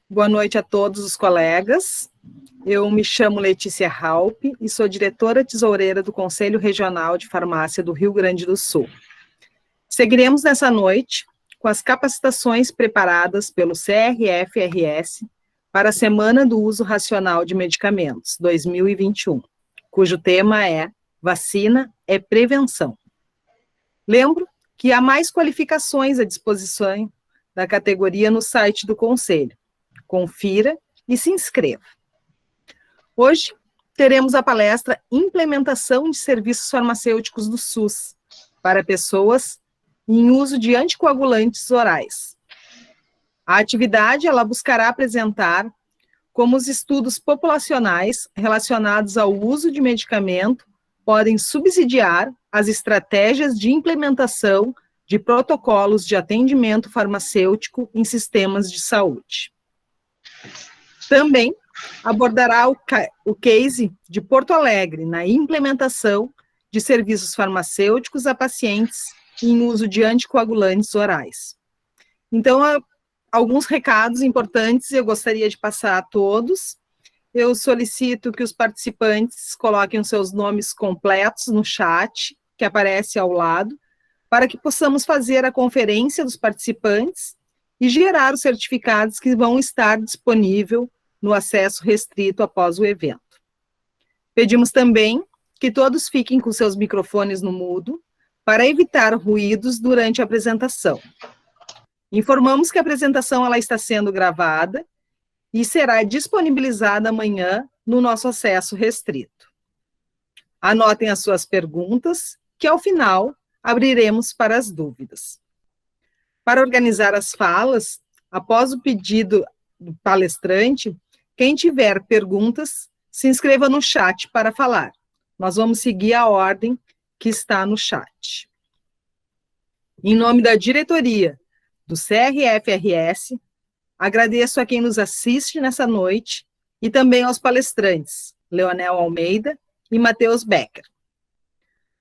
Boa noite a todos os colegas. Eu me chamo Letícia Halpe e sou diretora tesoureira do Conselho Regional de Farmácia do Rio Grande do Sul. Seguiremos nessa noite com as capacitações preparadas pelo CRF-RS para a Semana do Uso Racional de Medicamentos 2021, cujo tema é Vacina é Prevenção. Lembro que há mais qualificações à disposição da categoria no site do Conselho. Confira e se inscreva. Hoje teremos a palestra Implementação de Serviços Farmacêuticos do SUS para pessoas em uso de anticoagulantes orais. A atividade ela buscará apresentar como os estudos populacionais relacionados ao uso de medicamento podem subsidiar as estratégias de implementação de protocolos de atendimento farmacêutico em sistemas de saúde. Também abordará o case de Porto Alegre na implementação de serviços farmacêuticos a pacientes em uso de anticoagulantes orais. Então, alguns recados importantes eu gostaria de passar a todos. Eu solicito que os participantes coloquem os seus nomes completos no chat, que aparece ao lado, para que possamos fazer a conferência dos participantes e gerar os certificados que vão estar disponíveis no acesso restrito após o evento. Pedimos também que todos fiquem com seus microfones no mudo, para evitar ruídos durante a apresentação. Informamos que a apresentação ela está sendo gravada e será disponibilizada amanhã no nosso acesso restrito. Anotem as suas perguntas, que ao final abriremos para as dúvidas. Para organizar as falas, após o pedido do palestrante, quem tiver perguntas, se inscreva no chat para falar. Nós vamos seguir a ordem que está no chat. Em nome da diretoria do CRF-RS, agradeço a quem nos assiste nessa noite e também aos palestrantes, Leonel Almeida e Matheus Becker.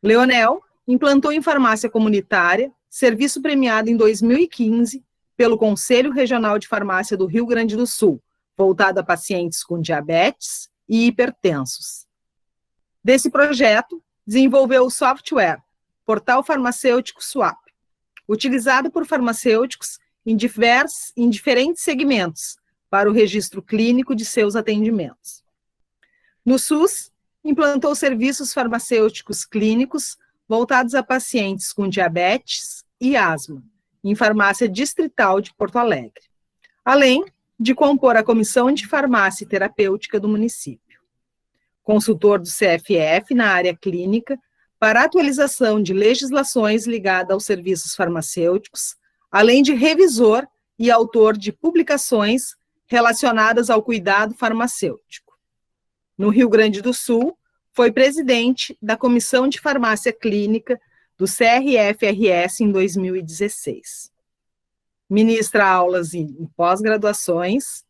Leonel implantou em farmácia comunitária, serviço premiado em 2015 pelo Conselho Regional de Farmácia do Rio Grande do Sul, voltado a pacientes com diabetes e hipertensos. Desse projeto, desenvolveu o software Portal Farmacêutico Swap, utilizado por farmacêuticos em diferentes segmentos para o registro clínico de seus atendimentos. No SUS, implantou serviços farmacêuticos clínicos voltados a pacientes com diabetes e asma, em farmácia distrital de Porto Alegre, além de compor a Comissão de Farmácia e Terapêutica do município. Consultor do CFF na área clínica para atualização de legislações ligadas aos serviços farmacêuticos, além de revisor e autor de publicações relacionadas ao cuidado farmacêutico. No Rio Grande do Sul, foi presidente da Comissão de Farmácia Clínica do CRF-RS em 2016. Ministra aulas em pós-graduações,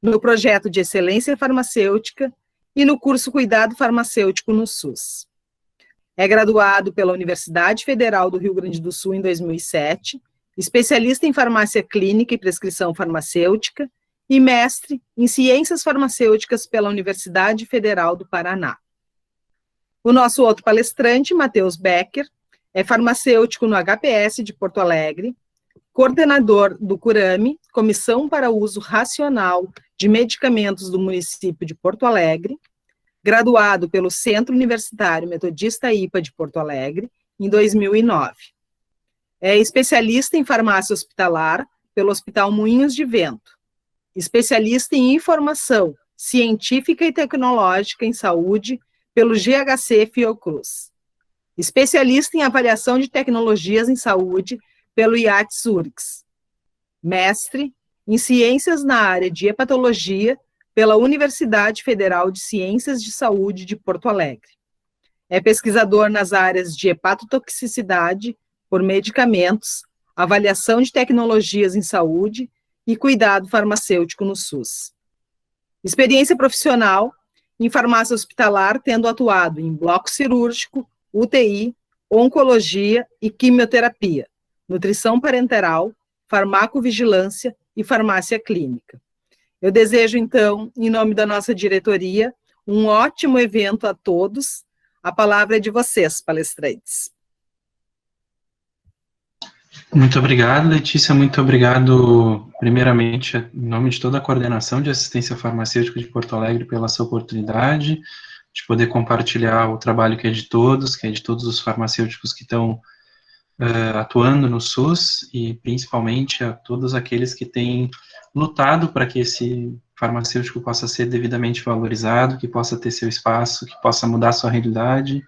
no projeto de excelência farmacêutica e no curso Cuidado Farmacêutico no SUS. É graduado pela Universidade Federal do Rio Grande do Sul em 2007, especialista em farmácia clínica e prescrição farmacêutica e mestre em ciências farmacêuticas pela Universidade Federal do Paraná. O nosso outro palestrante, Matheus Becker, é farmacêutico no HPS de Porto Alegre, coordenador do CURAME, Comissão para o Uso Racional de Medicamentos do município de Porto Alegre, graduado pelo Centro Universitário Metodista IPA de Porto Alegre, em 2009. É especialista em farmácia hospitalar pelo Hospital Moinhos de Vento, especialista em informação científica e tecnológica em saúde pelo GHC Fiocruz, especialista em avaliação de tecnologias em saúde pelo IATS URGS, mestre em ciências na área de hepatologia pela Universidade Federal de Ciências de Saúde de Porto Alegre. É pesquisador nas áreas de hepatotoxicidade por medicamentos, avaliação de tecnologias em saúde e cuidado farmacêutico no SUS. Experiência profissional em farmácia hospitalar, tendo atuado em bloco cirúrgico, UTI, oncologia e quimioterapia, nutrição parenteral, farmacovigilância e farmácia clínica. Eu desejo, então, em nome da nossa diretoria, um ótimo evento a todos. A palavra é de vocês, palestrantes. Muito obrigado, Letícia, muito obrigado, primeiramente, em nome de toda a coordenação de assistência farmacêutica de Porto Alegre, pela sua oportunidade de poder compartilhar o trabalho que é de todos os farmacêuticos que estão atuando no SUS, e principalmente a todos aqueles que têm lutado para que esse farmacêutico possa ser devidamente valorizado, que possa ter seu espaço, que possa mudar a sua realidade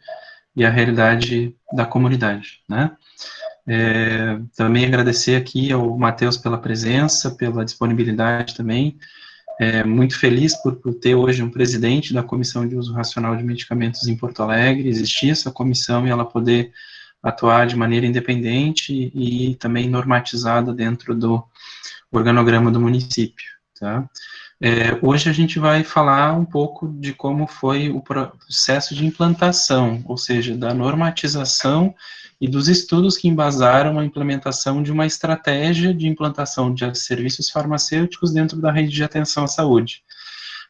e a realidade da comunidade, né? Também agradecer aqui ao Matheus pela presença, pela disponibilidade também. Muito feliz por ter hoje um presidente da Comissão de Uso Racional de Medicamentos em Porto Alegre, existir essa comissão e ela poder atuar de maneira independente e também normatizada dentro do organograma do município, tá? Hoje a gente vai falar um pouco de como foi o processo de implantação, ou seja, da normatização e dos estudos que embasaram a implementação de uma estratégia de implantação de serviços farmacêuticos dentro da rede de atenção à saúde.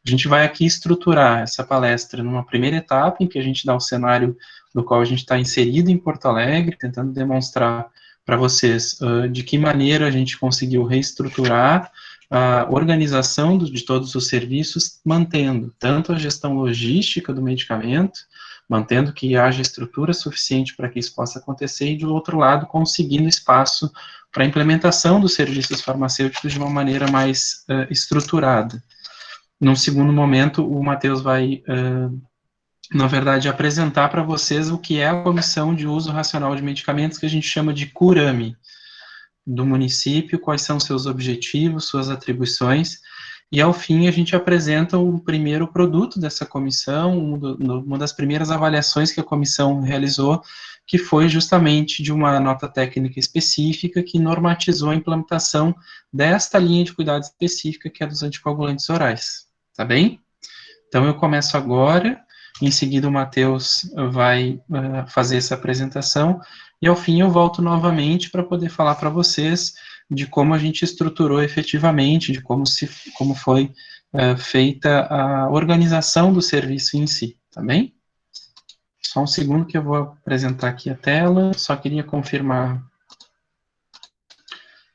A gente vai aqui estruturar essa palestra numa primeira etapa, em que a gente dá o cenário no qual a gente está inserido em Porto Alegre, tentando demonstrar para vocês de que maneira a gente conseguiu reestruturar a organização de todos os serviços, mantendo tanto a gestão logística do medicamento, mantendo que haja estrutura suficiente para que isso possa acontecer, e, do outro lado, conseguindo espaço para a implementação dos serviços farmacêuticos de uma maneira mais estruturada. Num segundo momento, o Matheus vai, na verdade, apresentar para vocês o que é a Comissão de Uso Racional de Medicamentos, que a gente chama de CURAME, do município, quais são seus objetivos, suas atribuições, e ao fim a gente apresenta o primeiro produto dessa comissão, uma das primeiras avaliações que a comissão realizou, que foi justamente de uma nota técnica específica que normatizou a implantação desta linha de cuidado específica, que é dos anticoagulantes orais, tá bem? Então eu começo agora, em seguida o Matheus vai fazer essa apresentação, e ao fim eu volto novamente para poder falar para vocês de como a gente estruturou efetivamente, de como foi feita a organização do serviço em si, tá bem? Só um segundo que eu vou apresentar aqui a tela, só queria confirmar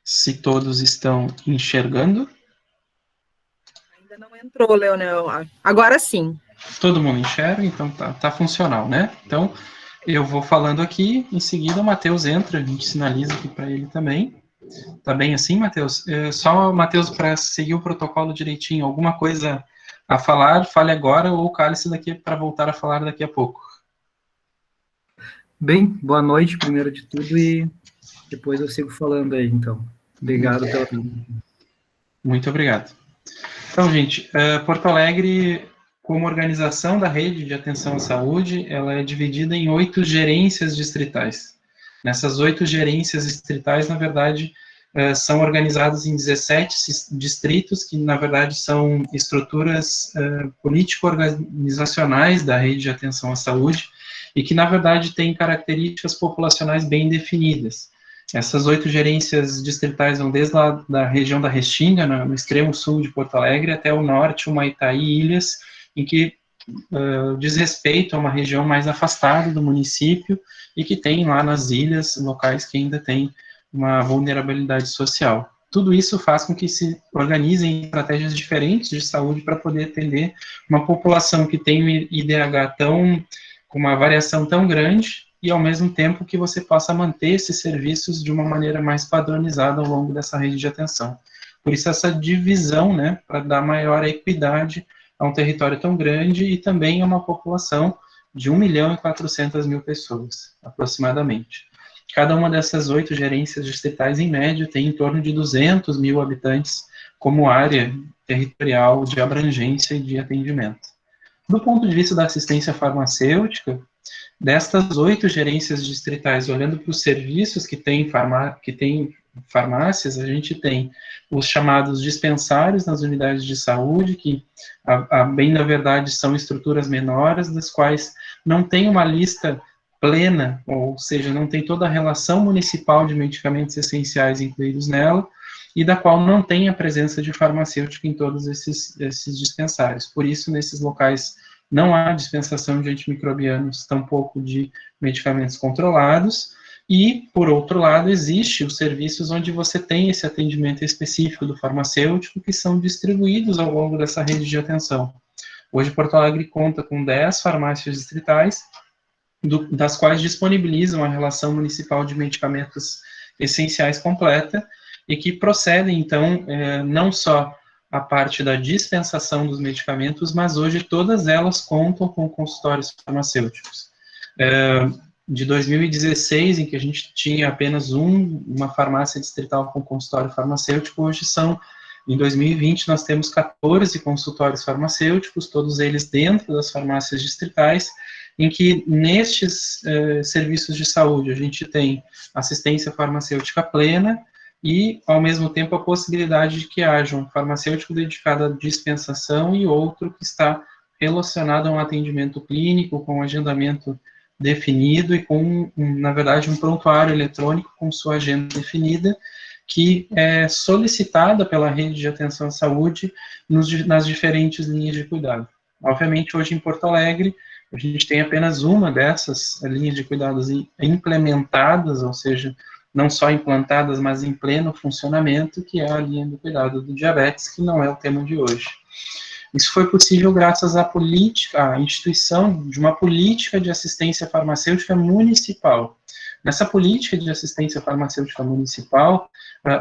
se todos estão enxergando. Ainda não entrou, Leonel. Agora sim. Todo mundo enxerga, então tá funcional, né? Então, eu vou falando aqui, em seguida o Matheus entra, a gente sinaliza aqui para ele também. Tá bem assim, Matheus? Só, Matheus, para seguir o protocolo direitinho, alguma coisa a falar, fale agora, ou cale-se daqui para voltar a falar daqui a pouco. Bem, boa noite, primeiro de tudo, e depois eu sigo falando aí, então. Obrigado pela... Muito obrigado. Então, gente, Porto Alegre, como organização da rede de atenção à saúde, ela é dividida em 8 gerências distritais. Nessas 8 gerências distritais, na verdade, são organizadas em 17 distritos, que, na verdade, são estruturas político-organizacionais da rede de atenção à saúde, e que, na verdade, têm características populacionais bem definidas. Essas 8 gerências distritais vão desde lá da região da Restinga, no extremo sul de Porto Alegre, até o norte, Humaitaí e Ilhas, em que diz respeito a uma região mais afastada do município e que tem lá nas ilhas locais que ainda tem uma vulnerabilidade social. Tudo isso faz com que se organizem estratégias diferentes de saúde para poder atender uma população que tem um IDH com uma variação tão grande, e ao mesmo tempo que você possa manter esses serviços de uma maneira mais padronizada ao longo dessa rede de atenção. Por isso essa divisão, né, para dar maior equidade a um território tão grande e também a uma população de 1.400.000 pessoas, aproximadamente. Cada uma dessas 8 gerências distritais, em média, tem em torno de 200.000 habitantes como área territorial de abrangência e de atendimento. Do ponto de vista da assistência farmacêutica, destas 8 gerências distritais, olhando para os serviços que tem farmácias, a gente tem os chamados dispensários nas unidades de saúde, que, bem na verdade, são estruturas menores, das quais não tem uma lista plena, ou seja, não tem toda a relação municipal de medicamentos essenciais incluídos nela, e da qual não tem a presença de farmacêutico em todos esses dispensários. Por isso, nesses locais não há dispensação de antimicrobianos, tampouco de medicamentos controlados, e, por outro lado, existe os serviços onde você tem esse atendimento específico do farmacêutico, que são distribuídos ao longo dessa rede de atenção. Hoje, Porto Alegre conta com 10 farmácias distritais, das quais disponibilizam a relação municipal de medicamentos essenciais completa, e que procedem, então, não só a parte da dispensação dos medicamentos, mas hoje todas elas contam com consultórios farmacêuticos. De 2016, em que a gente tinha apenas uma farmácia distrital com consultório farmacêutico, hoje em 2020, nós temos 14 consultórios farmacêuticos, todos eles dentro das farmácias distritais, em que nestes serviços de saúde a gente tem assistência farmacêutica plena e, ao mesmo tempo, a possibilidade de que haja um farmacêutico dedicado à dispensação e outro que está relacionado a um atendimento clínico, com agendamento definido e com, na verdade, um prontuário eletrônico com sua agenda definida, que é solicitada pela rede de atenção à saúde nas diferentes linhas de cuidado. Obviamente, hoje em Porto Alegre, a gente tem apenas uma dessas linhas de cuidados implementadas, ou seja, não só implantadas, mas em pleno funcionamento, que é a linha do cuidado do diabetes, que não é o tema de hoje. Isso foi possível graças à instituição de uma política de assistência farmacêutica municipal. Nessa política de assistência farmacêutica municipal,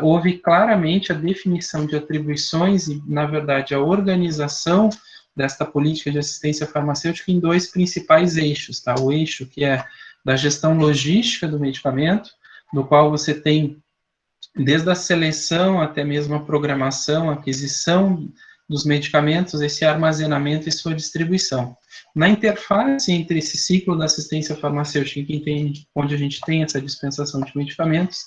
houve claramente a definição de atribuições e, na verdade, a organização desta política de assistência farmacêutica em dois principais eixos, tá? O eixo que é da gestão logística do medicamento, no qual você tem, desde a seleção até mesmo a programação, a aquisição dos medicamentos, esse armazenamento e sua distribuição. Na interface entre esse ciclo da assistência farmacêutica, onde a gente tem essa dispensação de medicamentos,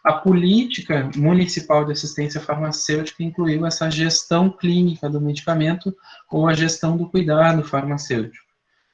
a política municipal de assistência farmacêutica incluiu essa gestão clínica do medicamento ou a gestão do cuidado farmacêutico.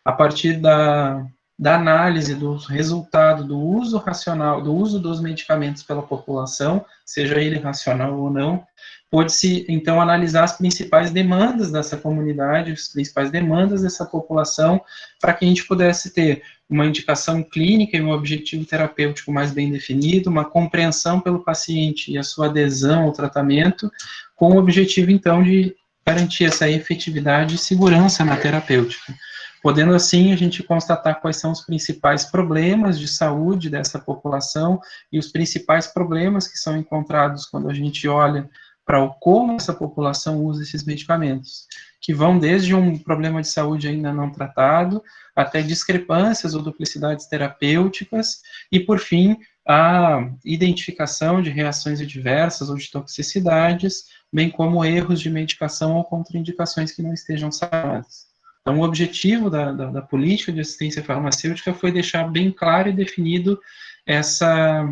A partir da análise do resultado do uso racional, do uso dos medicamentos pela população, seja ele racional ou não, pôde-se, então, analisar as principais demandas dessa comunidade, as principais demandas dessa população, para que a gente pudesse ter uma indicação clínica e um objetivo terapêutico mais bem definido, uma compreensão pelo paciente e a sua adesão ao tratamento, com o objetivo, então, de garantir essa efetividade e segurança na terapêutica. Podendo, assim, a gente constatar quais são os principais problemas de saúde dessa população e os principais problemas que são encontrados quando a gente olha para como essa população usa esses medicamentos, que vão desde um problema de saúde ainda não tratado, até discrepâncias ou duplicidades terapêuticas, e, por fim, a identificação de reações adversas ou de toxicidades, bem como erros de medicação ou contraindicações que não estejam sanadas. Então, o objetivo da política de assistência farmacêutica foi deixar bem claro e definido essa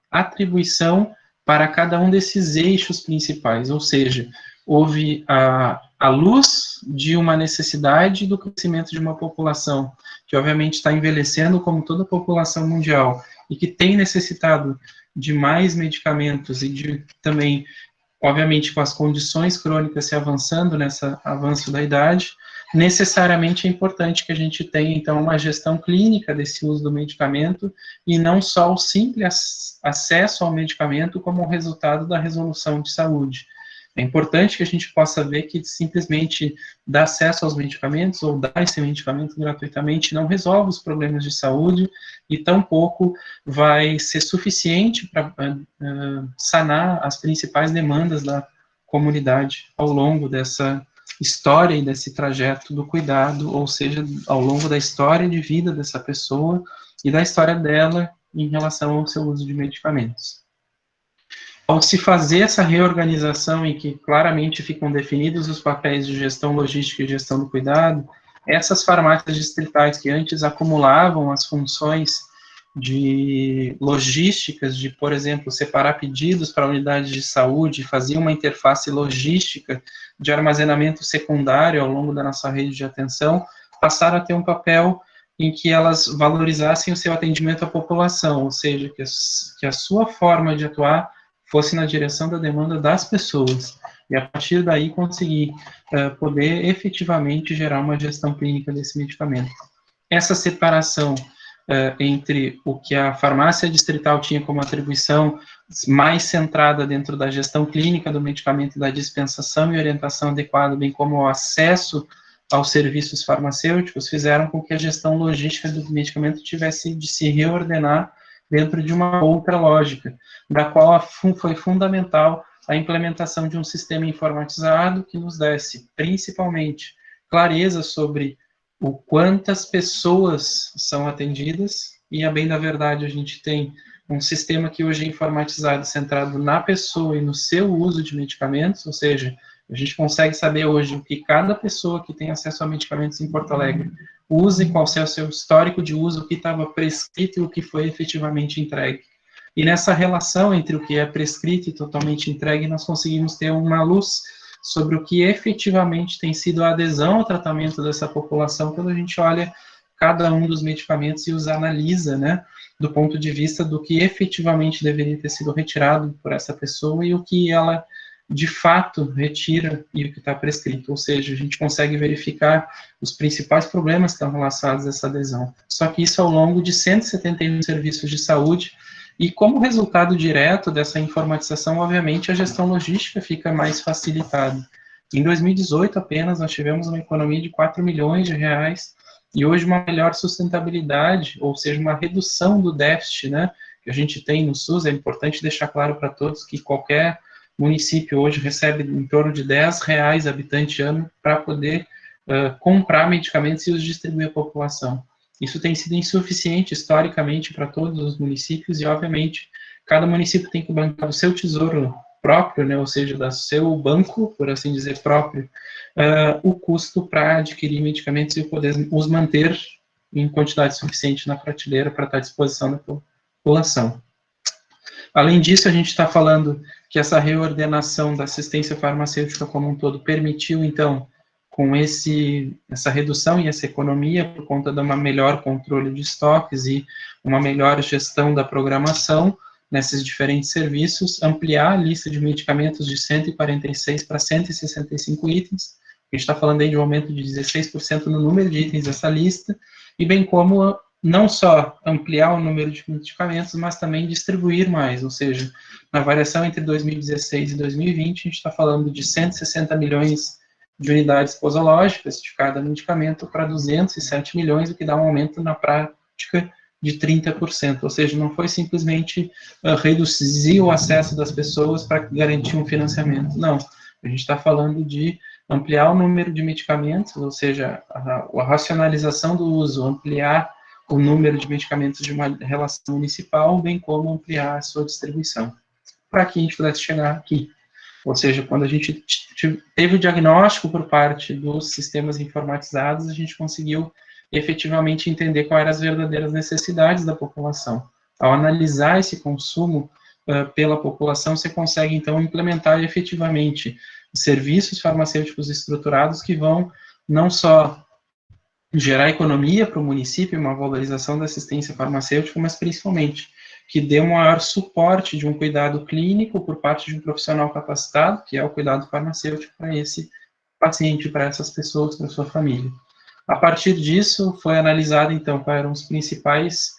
atribuição para cada um desses eixos principais, ou seja, houve a luz de uma necessidade do crescimento de uma população, que obviamente está envelhecendo como toda a população mundial, e que tem necessitado de mais medicamentos e de também, obviamente, com as condições crônicas se avançando nesse avanço da idade, necessariamente é importante que a gente tenha, então, uma gestão clínica desse uso do medicamento e não só o simples acesso ao medicamento como resultado da resolução de saúde. É importante que a gente possa ver que simplesmente dar acesso aos medicamentos ou dar esse medicamento gratuitamente não resolve os problemas de saúde e tampouco vai ser suficiente para sanar as principais demandas da comunidade ao longo dessa história e desse trajeto do cuidado, ou seja, ao longo da história de vida dessa pessoa e da história dela em relação ao seu uso de medicamentos. Ao se fazer essa reorganização em que claramente ficam definidos os papéis de gestão logística e gestão do cuidado, essas farmácias distritais que antes acumulavam as funções de logísticas, de, por exemplo, separar pedidos para unidades de saúde, fazer uma interface logística de armazenamento secundário ao longo da nossa rede de atenção, passaram a ter um papel em que elas valorizassem o seu atendimento à população, ou seja, que a sua forma de atuar fosse na direção da demanda das pessoas, e a partir daí conseguir poder efetivamente gerar uma gestão clínica desse medicamento. Essa separação entre o que a farmácia distrital tinha como atribuição mais centrada dentro da gestão clínica do medicamento, da dispensação e orientação adequada, bem como o acesso aos serviços farmacêuticos, fizeram com que a gestão logística do medicamento tivesse de se reordenar dentro de uma outra lógica, da qual foi fundamental a implementação de um sistema informatizado que nos desse, principalmente, clareza sobre o quantas pessoas são atendidas, e a bem da verdade a gente tem um sistema que hoje é informatizado, centrado na pessoa e no seu uso de medicamentos, ou seja, a gente consegue saber hoje o que cada pessoa que tem acesso a medicamentos em Porto Alegre usa e qual é o seu histórico de uso, o que estava prescrito e o que foi efetivamente entregue. E nessa relação entre o que é prescrito e totalmente entregue, nós conseguimos ter uma luz sobre o que efetivamente tem sido a adesão ao tratamento dessa população, quando a gente olha cada um dos medicamentos e os analisa, né, do ponto de vista do que efetivamente deveria ter sido retirado por essa pessoa e o que ela, de fato, retira e o que está prescrito. Ou seja, a gente consegue verificar os principais problemas que estão relacionados a essa adesão. Só que isso ao longo de 171 serviços de saúde, e como resultado direto dessa informatização, obviamente, a gestão logística fica mais facilitada. Em 2018, apenas, nós tivemos uma economia de 4 milhões de reais, e hoje uma melhor sustentabilidade, ou seja, uma redução do déficit, né, que a gente tem no SUS. É importante deixar claro para todos que qualquer município hoje recebe em torno de R$10 habitante ano para poder comprar medicamentos e os distribuir à população. Isso tem sido insuficiente historicamente para todos os municípios e, obviamente, cada município tem que bancar do seu tesouro próprio, né, ou seja, do seu banco, por assim dizer, próprio, o custo para adquirir medicamentos e poder os manter em quantidade suficiente na prateleira para estar à disposição da população. Além disso, a gente está falando que essa reordenação da assistência farmacêutica como um todo permitiu, então, com essa redução e essa economia, por conta de uma melhor controle de estoques e uma melhor gestão da programação nesses diferentes serviços, ampliar a lista de medicamentos de 146 para 165 itens. A gente está falando aí de um aumento de 16% no número de itens dessa lista, e bem como não só ampliar o número de medicamentos, mas também distribuir mais, ou seja, na variação entre 2016 e 2020, a gente está falando de 160 milhões de unidades posológicas de cada medicamento para 207 milhões, o que dá um aumento na prática de 30%, ou seja, não foi simplesmente reduzir o acesso das pessoas para garantir um financiamento, não, a gente está falando de ampliar o número de medicamentos, ou seja, a racionalização do uso, ampliar o número de medicamentos de uma relação municipal, bem como ampliar a sua distribuição, para que a gente pudesse chegar aqui. Ou seja, quando a gente teve o diagnóstico por parte dos sistemas informatizados, a gente conseguiu efetivamente entender quais eram as verdadeiras necessidades da população. Ao analisar esse consumo pela população, você consegue, então, implementar efetivamente serviços farmacêuticos estruturados que vão não só gerar economia para o município, uma valorização da assistência farmacêutica, mas principalmente que dê um maior suporte de um cuidado clínico por parte de um profissional capacitado, que é o cuidado farmacêutico para esse paciente, para essas pessoas, para a sua família. A partir disso, foi analisado, então, quais eram os principais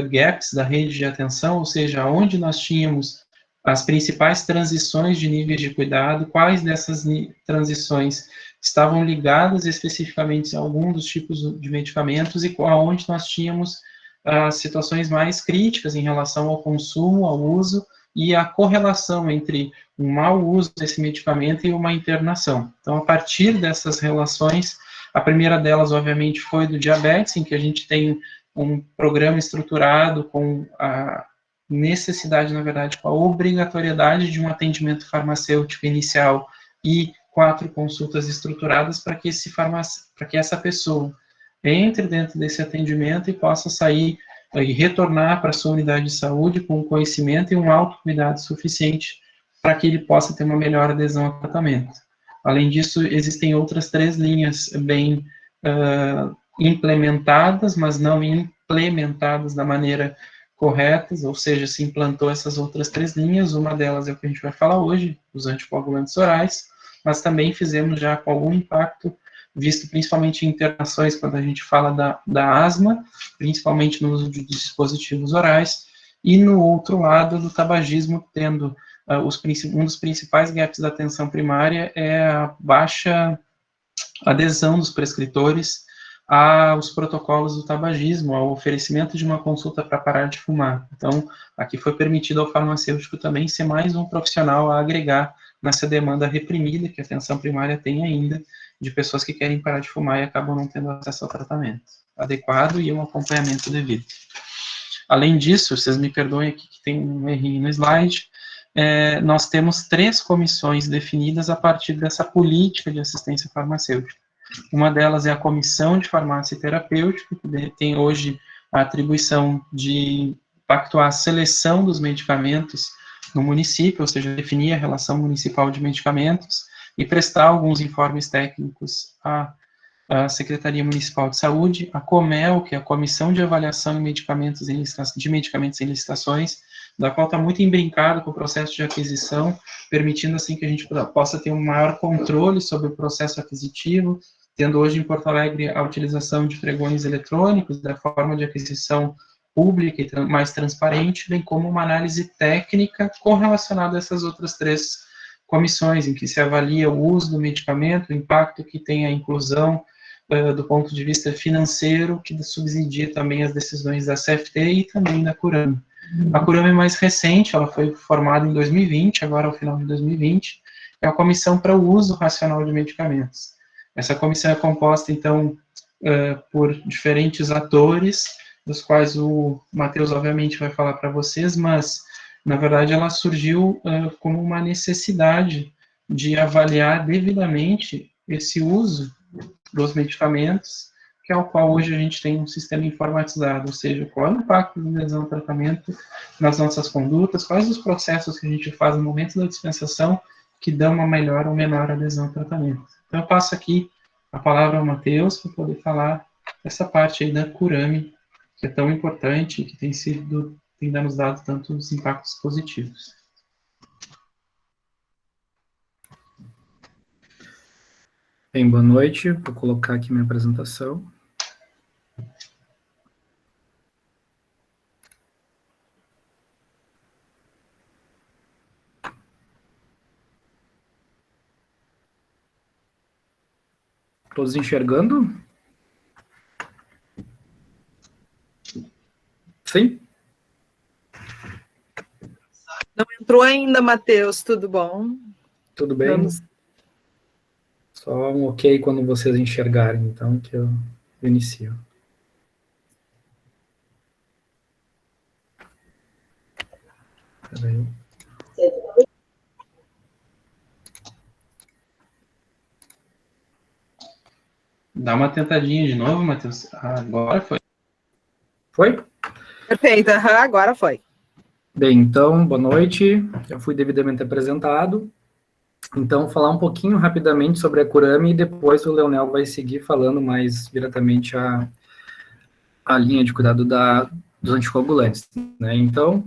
gaps da rede de atenção, ou seja, onde nós tínhamos as principais transições de níveis de cuidado, quais dessas transições estavam ligadas especificamente a algum dos tipos de medicamentos e aonde nós tínhamos as situações mais críticas em relação ao consumo, ao uso e a correlação entre um mau uso desse medicamento e uma internação. Então, a partir dessas relações, a primeira delas, obviamente, foi do diabetes, em que a gente tem um programa estruturado com a necessidade, na verdade, com a obrigatoriedade de um atendimento farmacêutico inicial e 4 consultas estruturadas para que essa pessoa entre dentro desse atendimento e possa sair e retornar para a sua unidade de saúde com conhecimento e um autocuidado suficiente para que ele possa ter uma melhor adesão ao tratamento. Além disso, existem outras 3 linhas bem implementadas, mas não implementadas da maneira corretas, ou seja, se implantou essas outras 3 linhas, uma delas é o que a gente vai falar hoje, os anticoagulantes orais, mas também fizemos já com algum impacto, visto principalmente em internações, quando a gente fala da asma, principalmente no uso de dispositivos orais, e no outro lado do tabagismo, tendo um dos principais gaps da atenção primária é a baixa adesão dos prescritores aos protocolos do tabagismo, ao oferecimento de uma consulta para parar de fumar. Então, aqui foi permitido ao farmacêutico também ser mais um profissional a agregar nessa demanda reprimida que a atenção primária tem ainda, de pessoas que querem parar de fumar e acabam não tendo acesso ao tratamento adequado e um acompanhamento devido. Além disso, vocês me perdoem aqui que tem um errinho no slide, nós temos 3 comissões definidas a partir dessa política de assistência farmacêutica. Uma delas é a Comissão de Farmácia Terapêutica, que tem hoje a atribuição de pactuar a seleção dos medicamentos no município, ou seja, definir a relação municipal de medicamentos e prestar alguns informes técnicos à Secretaria Municipal de Saúde, a COMEL, que é a Comissão de Avaliação de Medicamentos em Licitações, da qual está muito imbrincado com o processo de aquisição, permitindo assim que a gente possa ter um maior controle sobre o processo aquisitivo, tendo hoje em Porto Alegre a utilização de pregões eletrônicos, da forma de aquisição pública e mais transparente, bem como uma análise técnica correlacionada a essas outras 3 comissões, em que se avalia o uso do medicamento, o impacto que tem a inclusão do ponto de vista financeiro, que subsidia também as decisões da CFT e também da CURAME. A CURAME é mais recente, ela foi formada em 2020, agora ao final de 2020, é a Comissão para o Uso Racional de Medicamentos. Essa comissão é composta, então, por diferentes atores, dos quais o Matheus, obviamente, vai falar para vocês, mas, na verdade, ela surgiu como uma necessidade de avaliar devidamente esse uso dos medicamentos, que é o qual hoje a gente tem um sistema informatizado, ou seja, qual é o impacto da adesão ao tratamento nas nossas condutas, quais os processos que a gente faz no momento da dispensação que dão uma melhor ou menor adesão ao tratamento. Então, eu passo aqui a palavra ao Matheus para poder falar essa parte aí da CURAME, que é tão importante e que tem nos dado tantos impactos positivos. Bem, boa noite. Vou colocar aqui minha apresentação. Todos enxergando? Sim? Não entrou ainda, Matheus, tudo bom? Tudo bem? Vamos. Só um ok quando vocês enxergarem, então, que eu inicio. Espera aí. Dá uma tentadinha de novo, Matheus. Agora foi. Foi? Perfeito, agora foi. Bem, então, boa noite. Já fui devidamente apresentado. Então, falar um pouquinho rapidamente sobre a CURAME e depois o Leonel vai seguir falando mais diretamente a linha de cuidado dos anticoagulantes, né? Então,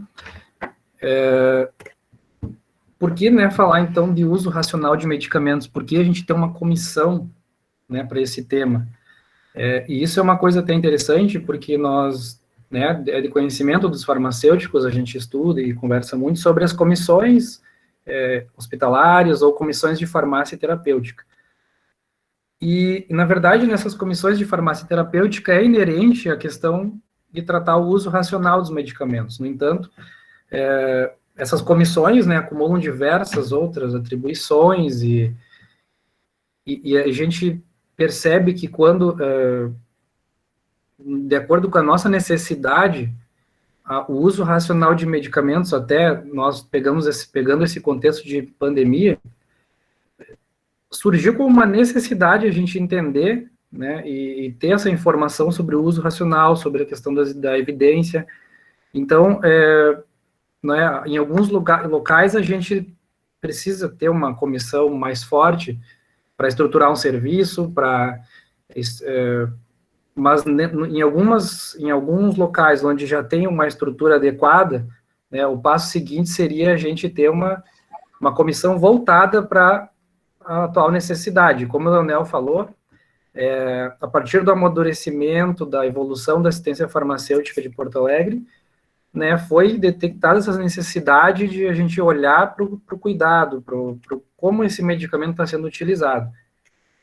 por que, né, falar então de uso racional de medicamentos? Por que a gente tem uma comissão, né, para esse tema? E isso é uma coisa até interessante, porque nós, né, é de conhecimento dos farmacêuticos, a gente estuda e conversa muito sobre as comissões hospitalares ou comissões de farmácia terapêutica. E, na verdade, nessas comissões de farmácia terapêutica é inerente a questão de tratar o uso racional dos medicamentos. No entanto, essas comissões, né, acumulam diversas outras atribuições e a gente percebe que quando, de acordo com a nossa necessidade, o uso racional de medicamentos, até nós pegando esse contexto de pandemia, surgiu como uma necessidade a gente entender, né, e ter essa informação sobre o uso racional, sobre a questão da evidência. Então, né, em alguns locais a gente precisa ter uma comissão mais forte para estruturar um serviço, para mas em alguns locais onde já tem uma estrutura adequada, né, o passo seguinte seria a gente ter uma comissão voltada para a atual necessidade. Como o Leonel falou, a partir do amadurecimento, da evolução da assistência farmacêutica de Porto Alegre, né, foi detectada essa necessidade de a gente olhar para o cuidado, para como esse medicamento está sendo utilizado.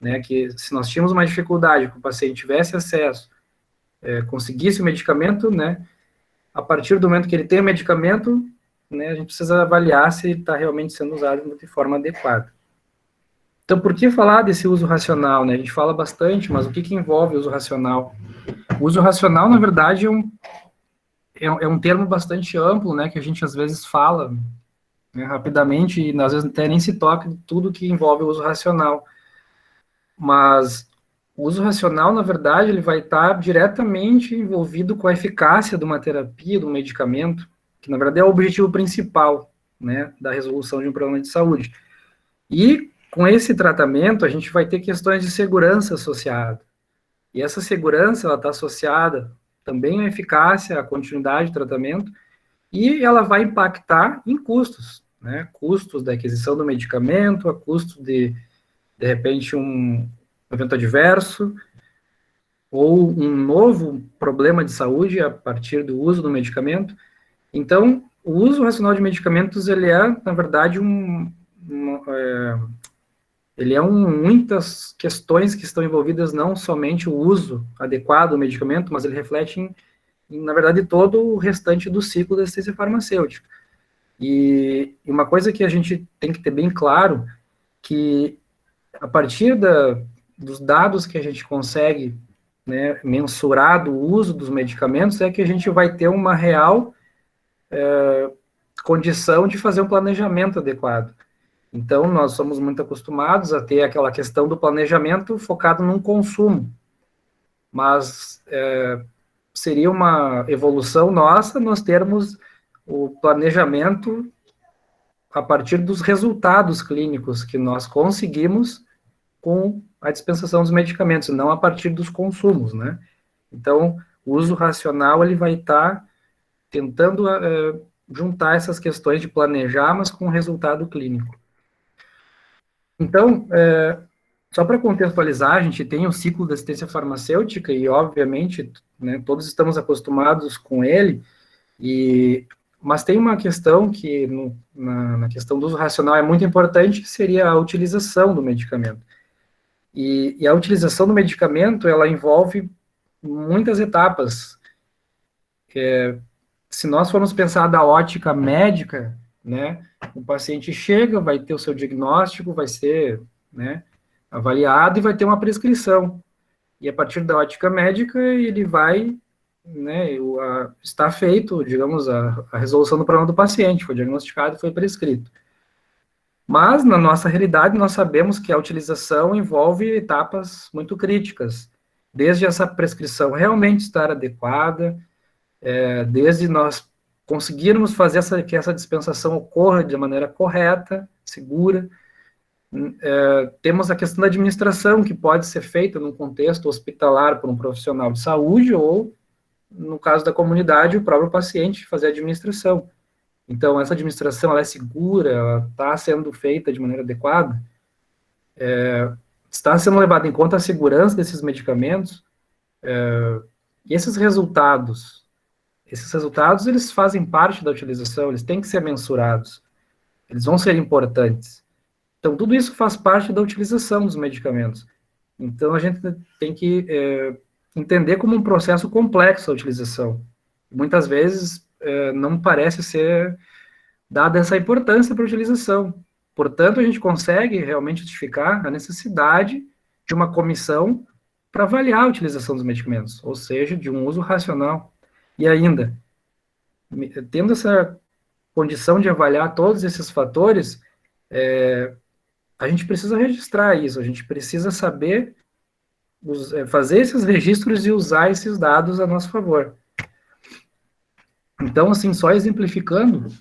Né, que se nós tínhamos uma dificuldade que o paciente tivesse acesso, conseguisse o medicamento, né, a partir do momento que ele tem o medicamento, né, a gente precisa avaliar se ele está realmente sendo usado de forma adequada. Então, por que falar desse uso racional? Né? A gente fala bastante, mas o que envolve o uso racional? O uso racional, na verdade, é um termo bastante amplo, né, que a gente às vezes fala, né, rapidamente, e às vezes até nem se toca em tudo que envolve o uso racional. Mas o uso racional, na verdade, ele vai estar diretamente envolvido com a eficácia de uma terapia, de um medicamento, que na verdade é o objetivo principal, né, da resolução de um problema de saúde. E com esse tratamento, a gente vai ter questões de segurança associadas. E essa segurança, ela está associada também à eficácia, à continuidade do tratamento, e ela vai impactar em custos, né? Custos da aquisição do medicamento, a custo de repente, um evento adverso, ou um novo problema de saúde a partir do uso do medicamento. Então, o uso racional de medicamentos, ele é, na verdade, muitas questões que estão envolvidas, não somente o uso adequado do medicamento, mas ele reflete, na verdade, todo o restante do ciclo da assistência farmacêutica. E uma coisa que a gente tem que ter bem claro, que a partir dos dados que a gente consegue, né, mensurar do uso dos medicamentos, é que a gente vai ter uma real condição de fazer um planejamento adequado. Então, nós somos muito acostumados a ter aquela questão do planejamento focado num consumo, mas seria uma evolução nossa nós termos o planejamento a partir dos resultados clínicos que nós conseguimos com a dispensação dos medicamentos, não a partir dos consumos, né? Então, o uso racional, ele vai estar tentando juntar essas questões de planejar, mas com resultado clínico. Então, só para contextualizar, a gente tem o ciclo da assistência farmacêutica e, obviamente, né, todos estamos acostumados com ele, mas tem uma questão que, na questão do uso racional, é muito importante, que seria a utilização do medicamento. E a utilização do medicamento, ela envolve muitas etapas. Se nós formos pensar da ótica médica, né, o paciente chega, vai ter o seu diagnóstico, vai ser, né, avaliado e vai ter uma prescrição. E a partir da ótica médica, ele vai, né, está feito, digamos, a resolução do problema do paciente, foi diagnosticado e foi prescrito. Mas, na nossa realidade, nós sabemos que a utilização envolve etapas muito críticas, desde essa prescrição realmente estar adequada, desde nós conseguirmos fazer que essa dispensação ocorra de maneira correta, segura. Temos a questão da administração, que pode ser feita num contexto hospitalar por um profissional de saúde, ou, no caso da comunidade, o próprio paciente fazer a administração. Então, essa administração, ela é segura, ela está sendo feita de maneira adequada, está sendo levada em conta a segurança desses medicamentos, e esses resultados, eles fazem parte da utilização, eles têm que ser mensurados, eles vão ser importantes. Então, tudo isso faz parte da utilização dos medicamentos. Então, a gente tem que entender como um processo complexo a utilização. Muitas vezes, não parece ser dada essa importância para a utilização. Portanto, a gente consegue realmente justificar a necessidade de uma comissão para avaliar a utilização dos medicamentos, ou seja, de um uso racional. E ainda, tendo essa condição de avaliar todos esses fatores, a gente precisa registrar isso, a gente precisa saber fazer esses registros e usar esses dados a nosso favor. Então, assim, só exemplificando,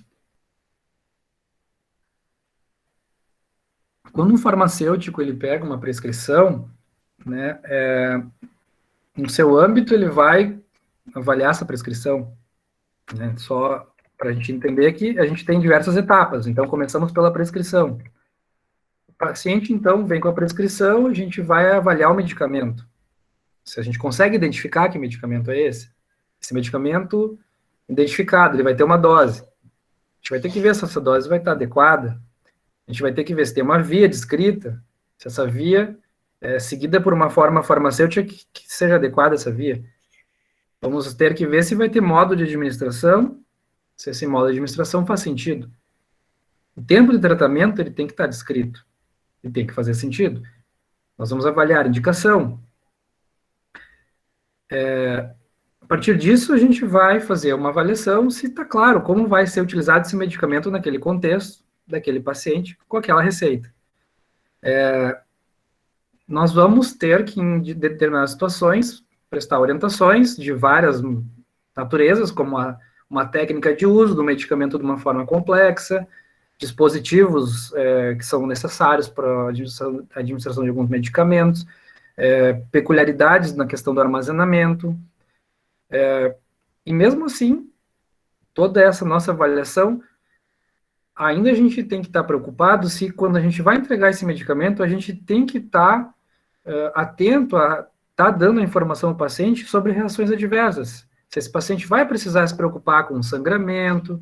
quando um farmacêutico ele pega uma prescrição, né, no seu âmbito, ele vai avaliar essa prescrição, né? Só para a gente entender que a gente tem diversas etapas. Então, começamos pela prescrição. O paciente, então, vem com a prescrição, a gente vai avaliar o medicamento. Se a gente consegue identificar que medicamento é esse. Esse medicamento identificado, ele vai ter uma dose. A gente vai ter que ver se essa dose vai estar adequada. A gente vai ter que ver se tem uma via descrita, se essa via é seguida por uma forma farmacêutica que seja adequada a essa via. Vamos ter que ver se vai ter modo de administração, se esse modo de administração faz sentido. O tempo de tratamento, ele tem que estar descrito. Ele tem que fazer sentido. Nós vamos avaliar a indicação. A partir disso, a gente vai fazer uma avaliação se está claro como vai ser utilizado esse medicamento naquele contexto, daquele paciente, com aquela receita. Nós vamos ter que, em determinadas situações, prestar orientações de várias naturezas, como uma técnica de uso do medicamento de uma forma complexa, dispositivos que são necessários para a administração de alguns medicamentos, peculiaridades na questão do armazenamento, e mesmo assim, toda essa nossa avaliação, ainda a gente tem que estar preocupado se quando a gente vai entregar esse medicamento, a gente tem que estar atento a estar dando a informação ao paciente sobre reações adversas. Se esse paciente vai precisar se preocupar com sangramento,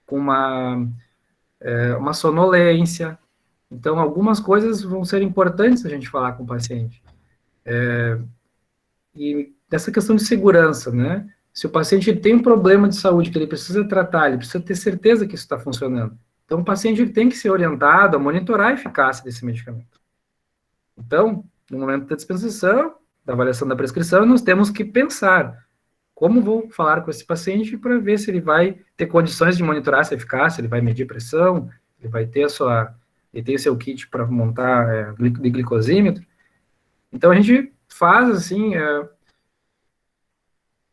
com uma sonolência. Então, algumas coisas vão ser importantes a gente falar com o paciente. E dessa questão de segurança, né? Se o paciente tem um problema de saúde que ele precisa tratar, ele precisa ter certeza que isso está funcionando. Então, o paciente tem que ser orientado a monitorar a eficácia desse medicamento. Então, no momento da dispensação, da avaliação da prescrição, nós temos que pensar como vou falar com esse paciente para ver se ele vai ter condições de monitorar essa eficácia, ele vai medir pressão, ele vai ter ele tem seu kit para montar de glicosímetro. Então, a gente faz, assim,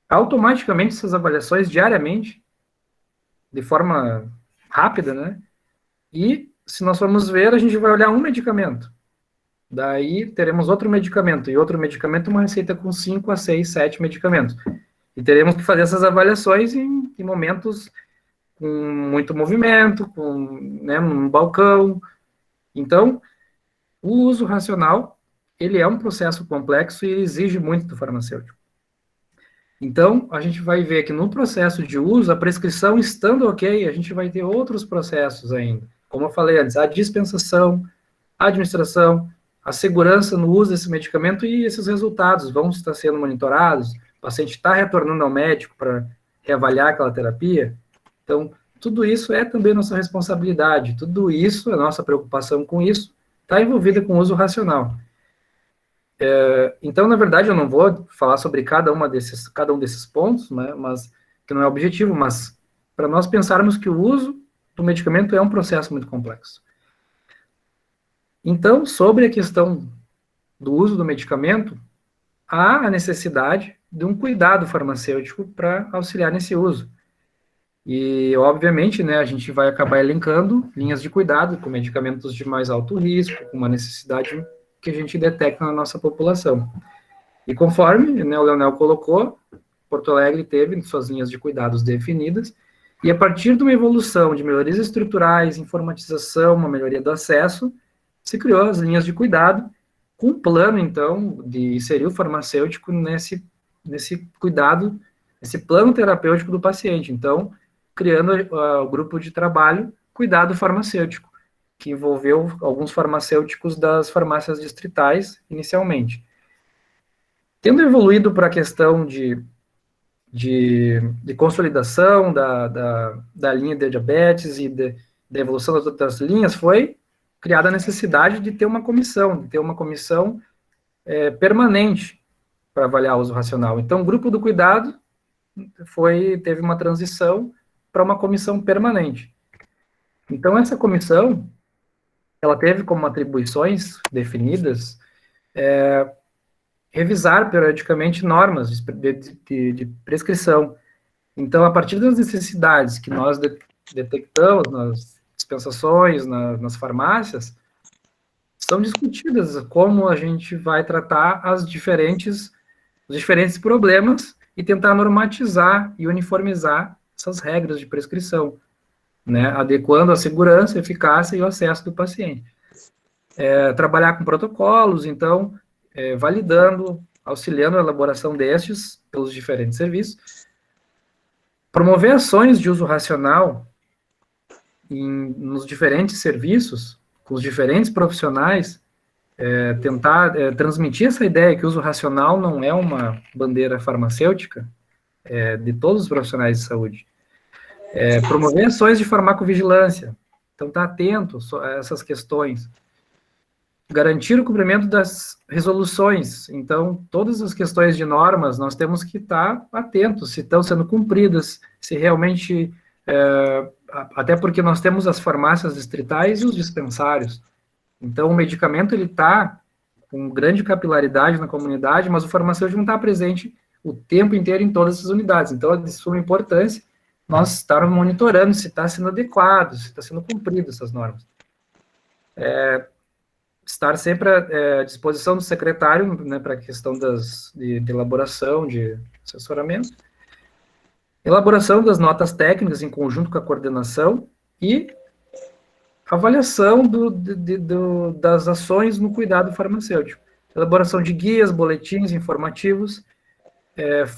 automaticamente essas avaliações diariamente, de forma rápida, né? E, se nós formos ver, a gente vai olhar um medicamento. Daí, teremos outro medicamento, e outro medicamento, uma receita com 5 a 6, 7 medicamentos. E teremos que fazer essas avaliações em momentos com muito movimento, num balcão. Então, o uso racional, ele é um processo complexo e exige muito do farmacêutico. Então, a gente vai ver que no processo de uso, a prescrição estando ok, a gente vai ter outros processos ainda. Como eu falei antes, a dispensação, a administração, a segurança no uso desse medicamento e esses resultados vão estar sendo monitorados, o paciente está retornando ao médico para reavaliar aquela terapia. Então, tudo isso é também nossa responsabilidade, tudo isso, a nossa preocupação com isso, está envolvida com o uso racional. Então, na verdade, eu não vou falar sobre cada um desses pontos, né, mas que não é objetivo, mas para nós pensarmos que o uso do medicamento é um processo muito complexo. Então, sobre a questão do uso do medicamento, há a necessidade de um cuidado farmacêutico para auxiliar nesse uso. E, obviamente, né, a gente vai acabar elencando linhas de cuidado com medicamentos de mais alto risco, com uma necessidade que a gente detecta na nossa população. E conforme, né, o Leonel colocou, Porto Alegre teve suas linhas de cuidados definidas, e a partir de uma evolução de melhorias estruturais, informatização, uma melhoria do acesso, se criou as linhas de cuidado, com um plano, então, de inserir o farmacêutico nesse cuidado, esse plano terapêutico do paciente. Então, criando o grupo de trabalho Cuidado Farmacêutico, que envolveu alguns farmacêuticos das farmácias distritais, inicialmente. Tendo evoluído para a questão de consolidação da linha de diabetes e da evolução das outras linhas, foi criada a necessidade de ter uma comissão, permanente para avaliar o uso racional. Então, o grupo do cuidado teve uma transição para uma comissão permanente. Então, essa comissão, ela teve como atribuições definidas revisar periodicamente normas de prescrição. Então, a partir das necessidades que nós detectamos nas dispensações, nas farmácias, são discutidas como a gente vai tratar os diferentes os diferentes problemas e tentar normatizar e uniformizar essas regras de prescrição, né, adequando a segurança, a eficácia e o acesso do paciente. Trabalhar com protocolos, então, validando, auxiliando a elaboração destes pelos diferentes serviços. Promover ações de uso racional nos diferentes serviços, com os diferentes profissionais, tentar transmitir essa ideia que o uso racional não é uma bandeira farmacêutica de todos os profissionais de saúde. Promover ações de farmacovigilância, então estar atento a essas questões. Garantir o cumprimento das resoluções, então todas as questões de normas nós temos que estar atentos se estão sendo cumpridas, se realmente, até porque nós temos as farmácias distritais e os dispensários, então o medicamento ele está com grande capilaridade na comunidade, mas o farmacêutico não está presente o tempo inteiro em todas essas unidades, então é de suma importância nós estarmos monitorando se está sendo adequado, se está sendo cumprido essas normas. Estar sempre à disposição do secretário, né, para a questão de elaboração, de assessoramento, elaboração das notas técnicas em conjunto com a coordenação e avaliação das ações no cuidado farmacêutico, elaboração de guias, boletins informativos,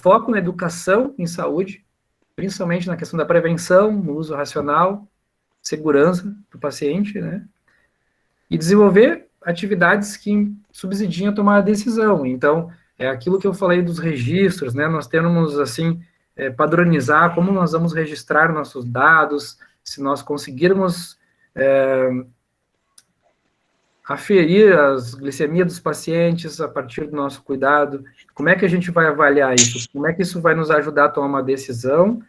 foco na educação em saúde, principalmente na questão da prevenção, no uso racional, segurança do paciente, né, e desenvolver atividades que subsidiem a tomar a decisão. Então, é aquilo que eu falei dos registros, né, nós temos, assim, padronizar como nós vamos registrar nossos dados, se nós conseguirmos aferir as glicemias dos pacientes a partir do nosso cuidado, como é que a gente vai avaliar isso? Como é que isso vai nos ajudar a tomar uma decisão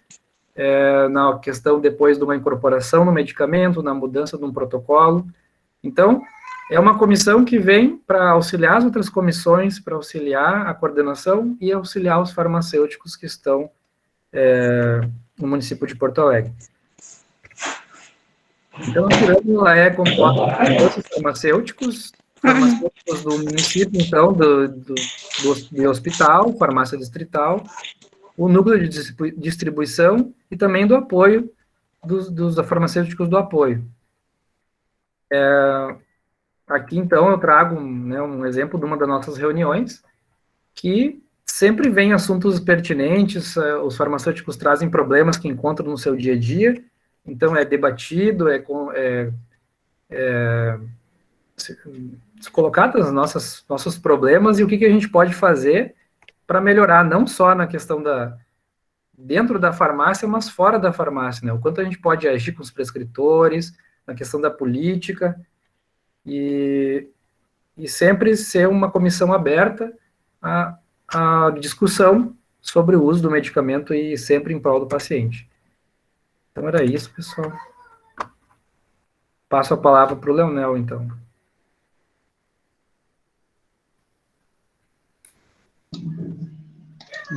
na questão depois de uma incorporação no medicamento, na mudança de um protocolo? Então, é uma comissão que vem para auxiliar as outras comissões, para auxiliar a coordenação e auxiliar os farmacêuticos que estão no município de Porto Alegre. Então, a pirâmide é composta por dois farmacêuticos do município, então, do hospital, farmácia distrital, o núcleo de distribuição e também do apoio dos farmacêuticos do apoio. Aqui, então, eu trago um exemplo de uma das nossas reuniões, que sempre vem assuntos pertinentes, os farmacêuticos trazem problemas que encontram no seu dia a dia, então é debatido, colocados nossos problemas e o que a gente pode fazer para melhorar, não só na questão dentro da farmácia, mas fora da farmácia, né? O quanto a gente pode agir com os prescritores, na questão da política, e sempre ser uma comissão aberta à discussão sobre o uso do medicamento e sempre em prol do paciente. Então, era isso, pessoal. Passo a palavra para o Leonel, então.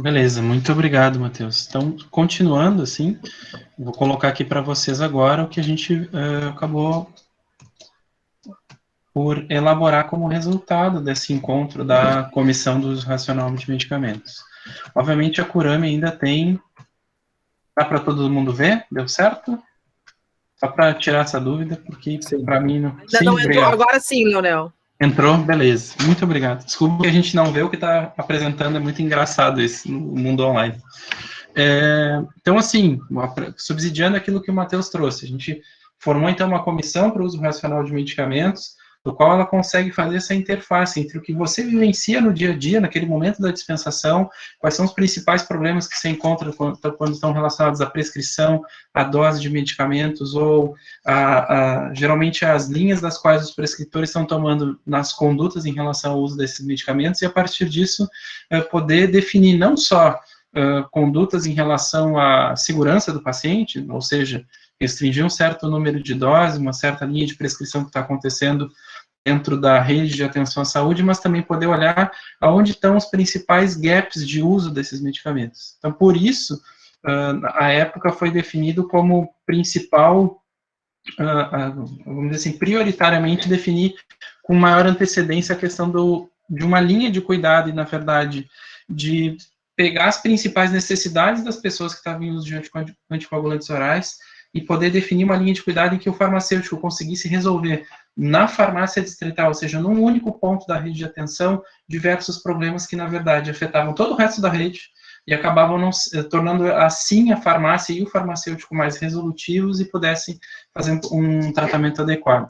Beleza, muito obrigado, Matheus. Então, continuando assim, vou colocar aqui para vocês agora o que a gente acabou por elaborar como resultado desse encontro da Comissão do Uso Racional de Medicamentos. Obviamente, a Curame ainda tem... Dá para todo mundo ver? Deu certo? Só para tirar essa dúvida, porque para mim não... Ainda não entrou, agora sim, Leonel. Entrou? Beleza. Muito obrigado. Desculpa que a gente não vê o que está apresentando, é muito engraçado isso no mundo online. Então, assim, subsidiando aquilo que o Matheus trouxe, a gente formou, então, uma comissão para o uso racional de medicamentos, do qual ela consegue fazer essa interface entre o que você vivencia no dia a dia, naquele momento da dispensação, quais são os principais problemas que você encontra quando estão relacionados à prescrição, à dose de medicamentos, ou geralmente as linhas das quais os prescritores estão tomando nas condutas em relação ao uso desses medicamentos, e a partir disso poder definir não só condutas em relação à segurança do paciente, ou seja, restringir um certo número de doses, uma certa linha de prescrição que está acontecendo dentro da rede de atenção à saúde, mas também poder olhar aonde estão os principais gaps de uso desses medicamentos. Então, por isso, a época foi definido como principal, vamos dizer assim, prioritariamente definir com maior antecedência a questão de uma linha de cuidado e, na verdade, de pegar as principais necessidades das pessoas que estavam em uso de anticoagulantes orais e poder definir uma linha de cuidado em que o farmacêutico conseguisse resolver na farmácia distrital, ou seja, num único ponto da rede de atenção, diversos problemas que, na verdade, afetavam todo o resto da rede e acabavam tornando, assim, a farmácia e o farmacêutico mais resolutivos e pudessem fazer um tratamento adequado.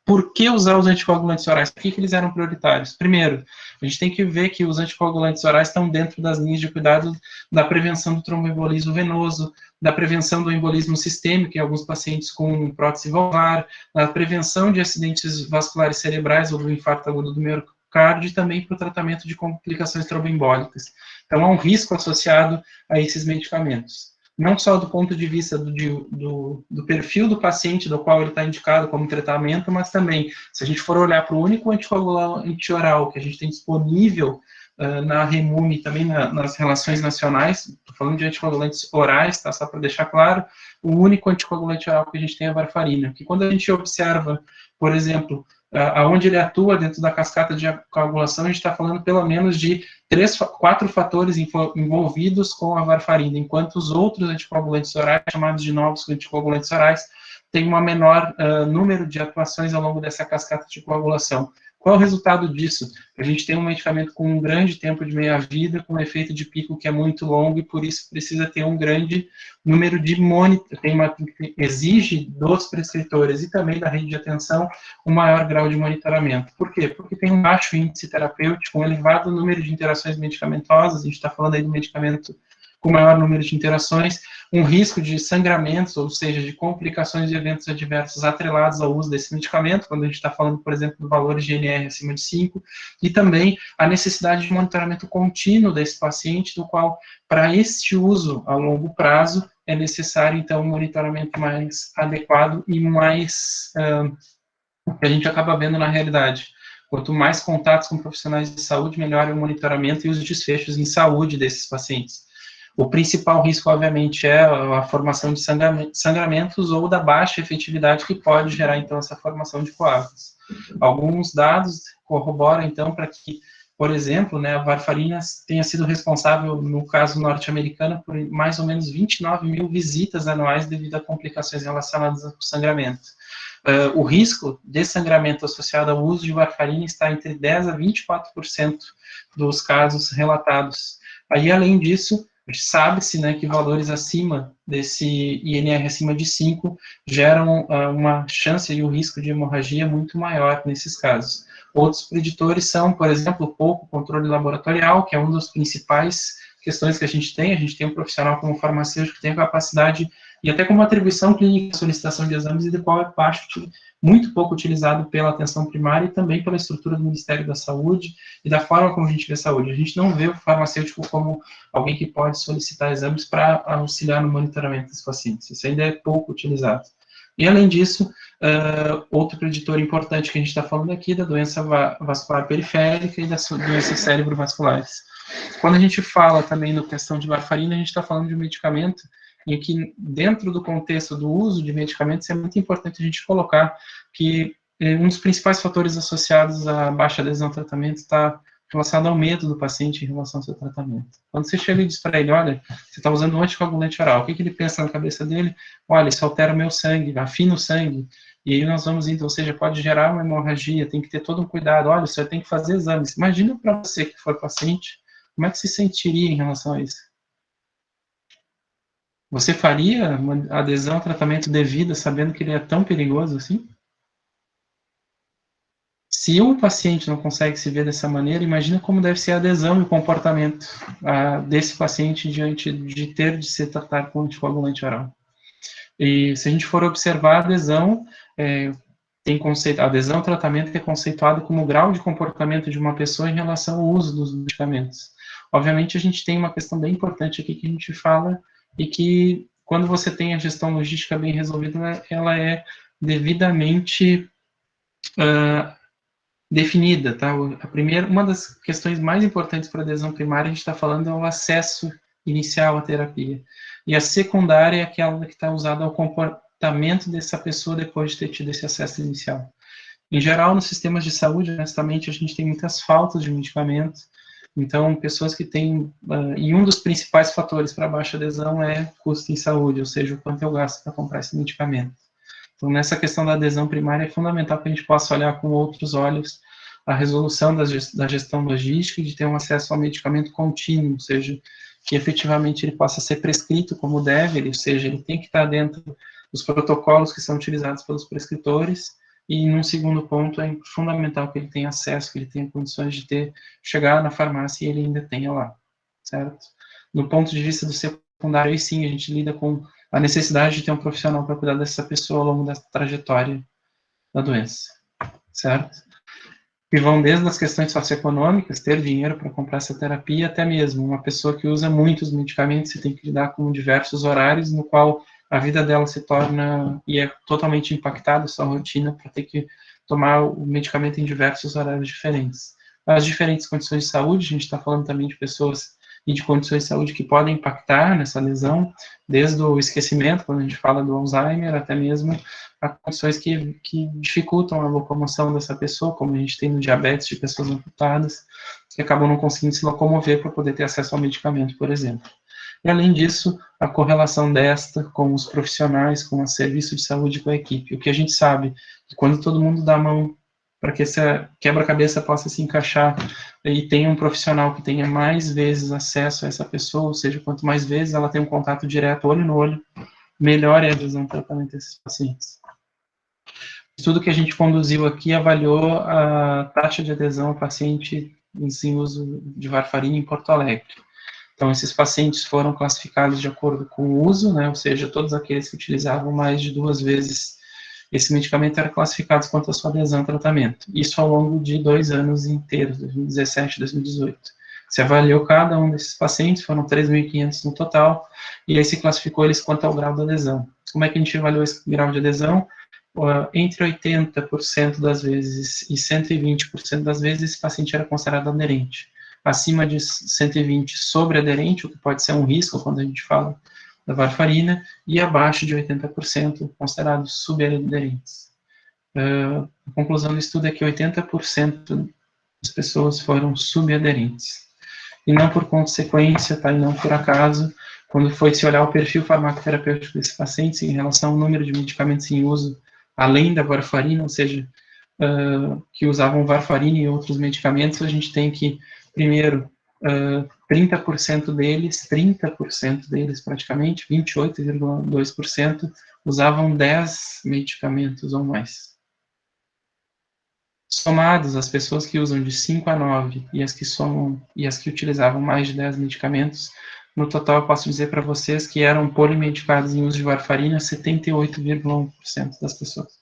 Por que usar os anticoagulantes orais? Por que eles eram prioritários? Primeiro, a gente tem que ver que os anticoagulantes orais estão dentro das linhas de cuidado da prevenção do tromboembolismo venoso, da prevenção do embolismo sistêmico em alguns pacientes com prótese valvar, da prevenção de acidentes vasculares cerebrais ou do infarto agudo do miocárdio e também para o tratamento de complicações tromboembólicas. Então, há um risco associado a esses medicamentos. Não só do ponto de vista do perfil do paciente do qual ele está indicado como tratamento, mas também, se a gente for olhar para o único anticoagulante oral que a gente tem disponível na REMUME e também nas relações nacionais, estou falando de anticoagulantes orais, tá, só para deixar claro, o único anticoagulante oral que a gente tem é a varfarina, que quando a gente observa, por exemplo, aonde ele atua dentro da cascata de coagulação, a gente está falando pelo menos de 4 fatores envolvidos com a varfarina, enquanto os outros anticoagulantes orais, chamados de novos anticoagulantes orais, têm um menor número de atuações ao longo dessa cascata de coagulação. Qual é o resultado disso? A gente tem um medicamento com um grande tempo de meia-vida, com um efeito de pico que é muito longo, e por isso precisa ter um grande número de exige dos prescritores e também da rede de atenção um maior grau de monitoramento. Por quê? Porque tem um baixo índice terapêutico, um elevado número de interações medicamentosas, a gente está falando aí do medicamento com maior número de interações, um risco de sangramentos, ou seja, de complicações e eventos adversos atrelados ao uso desse medicamento, quando a gente está falando, por exemplo, de valores de NR acima de 5, e também a necessidade de monitoramento contínuo desse paciente, do qual, para este uso a longo prazo, é necessário, então, um monitoramento mais adequado e mais, que a gente acaba vendo na realidade. Quanto mais contatos com profissionais de saúde, melhor é o monitoramento e os desfechos em saúde desses pacientes. O principal risco, obviamente, é a formação de sangramentos ou da baixa efetividade que pode gerar, então, essa formação de coágulos. Alguns dados corroboram, então, para que, por exemplo, né, a varfarina tenha sido responsável, no caso norte-americano, por mais ou menos 29 mil visitas anuais devido a complicações relacionadas ao sangramento. O risco de sangramento associado ao uso de varfarina está entre 10% a 24% dos casos relatados. Aí, além disso, sabe-se, né, que valores acima desse INR acima de 5 geram uma chance e o risco de hemorragia muito maior nesses casos. Outros preditores são, por exemplo, o pouco controle laboratorial, que é uma das principais questões que a gente tem um profissional como farmacêutico que tem a capacidade e até como atribuição clínica, solicitação de exames, e do qual é muito pouco utilizado pela atenção primária e também pela estrutura do Ministério da Saúde e da forma como a gente vê a saúde. A gente não vê o farmacêutico como alguém que pode solicitar exames para auxiliar no monitoramento dos pacientes. Isso ainda é pouco utilizado. E, além disso, outro preditor importante que a gente está falando aqui é da doença vascular periférica e das doenças cerebrovasculares. Quando a gente fala também na questão de varfarina, a gente está falando de um medicamento em que, dentro do contexto do uso de medicamentos, é muito importante a gente colocar que um dos principais fatores associados à baixa adesão ao tratamento está relacionado ao medo do paciente em relação ao seu tratamento. Quando você chega e diz para ele, olha, você está usando um anticoagulante oral, o que ele pensa na cabeça dele? Olha, isso altera o meu sangue, afina o sangue, e aí nós vamos indo, ou seja, pode gerar uma hemorragia, tem que ter todo um cuidado, olha, você tem que fazer exames. Imagina para você que for paciente, como é que se sentiria em relação a isso? Você faria uma adesão ao tratamento devida sabendo que ele é tão perigoso assim? Se um paciente não consegue se ver dessa maneira, imagina como deve ser a adesão e o comportamento desse paciente diante de ter de se tratar com anticoagulante oral. E se a gente for observar a adesão, a adesão ao tratamento é conceituado como o grau de comportamento de uma pessoa em relação ao uso dos medicamentos. Obviamente, a gente tem uma questão bem importante aqui que a gente fala e que, quando você tem a gestão logística bem resolvida, ela é devidamente definida, tá? Uma das questões mais importantes para a adesão primária, a gente está falando, é o acesso inicial à terapia. E a secundária é aquela que está usada ao comportamento dessa pessoa depois de ter tido esse acesso inicial. Em geral, nos sistemas de saúde, honestamente, a gente tem muitas faltas de medicamentos, Então, pessoas que têm, e um dos principais fatores para baixa adesão é custo em saúde, ou seja, o quanto eu gasto para comprar esse medicamento. Então, nessa questão da adesão primária, é fundamental que a gente possa olhar com outros olhos a resolução da gestão logística e de ter um acesso ao medicamento contínuo, ou seja, que efetivamente ele possa ser prescrito como deve, ou seja, ele tem que estar dentro dos protocolos que são utilizados pelos prescritores. E, num segundo ponto, é fundamental que ele tenha acesso, que ele tenha condições de chegar na farmácia e ele ainda tenha lá, certo? No ponto de vista do secundário, aí sim, a gente lida com a necessidade de ter um profissional para cuidar dessa pessoa ao longo da trajetória da doença, certo? Que vão desde as questões socioeconômicas, ter dinheiro para comprar essa terapia, até mesmo uma pessoa que usa muitos medicamentos, você tem que lidar com diversos horários, no qual a vida dela se torna, e é totalmente impactada, sua rotina, para ter que tomar o medicamento em diversos horários diferentes. As diferentes condições de saúde, a gente está falando também de pessoas e de condições de saúde que podem impactar nessa lesão, desde o esquecimento, quando a gente fala do Alzheimer, até mesmo a condições que dificultam a locomoção dessa pessoa, como a gente tem no diabetes de pessoas amputadas, que acabam não conseguindo se locomover para poder ter acesso ao medicamento, por exemplo. E, além disso, a correlação desta com os profissionais, com o serviço de saúde e com a equipe. O que a gente sabe, que quando todo mundo dá a mão para que essa quebra-cabeça possa se encaixar e tenha um profissional que tenha mais vezes acesso a essa pessoa, ou seja, quanto mais vezes ela tem um contato direto, olho no olho, melhor é a adesão ao tratamento desses pacientes. O estudo que a gente conduziu aqui avaliou a taxa de adesão ao paciente em uso de varfarina em Porto Alegre. Então, esses pacientes foram classificados de acordo com o uso, né, ou seja, todos aqueles que utilizavam mais de 2 vezes esse medicamento eram classificados quanto à sua adesão ao tratamento. Isso ao longo de 2 anos inteiros, 2017 e 2018. Se avaliou cada um desses pacientes, foram 3.500 no total, e aí se classificou eles quanto ao grau de adesão. Como é que a gente avaliou esse grau de adesão? Entre 80% das vezes e 120% das vezes, esse paciente era considerado aderente. Acima de 120, sobreaderente, o que pode ser um risco quando a gente fala da varfarina, e abaixo de 80%, considerados subaderentes. A conclusão do estudo é que 80% das pessoas foram subaderentes. E não por consequência, tá, e não por acaso, quando foi se olhar o perfil farmacoterapêutico desses pacientes em relação ao número de medicamentos em uso, além da varfarina, ou seja, que usavam varfarina e outros medicamentos, a gente tem que, primeiro, 30% deles praticamente, 28,2%, usavam 10 medicamentos ou mais. Somados, as pessoas que usam de 5 a 9 e as que utilizavam mais de 10 medicamentos, no total eu posso dizer para vocês que eram polimedicados em uso de varfarina 78,1% das pessoas.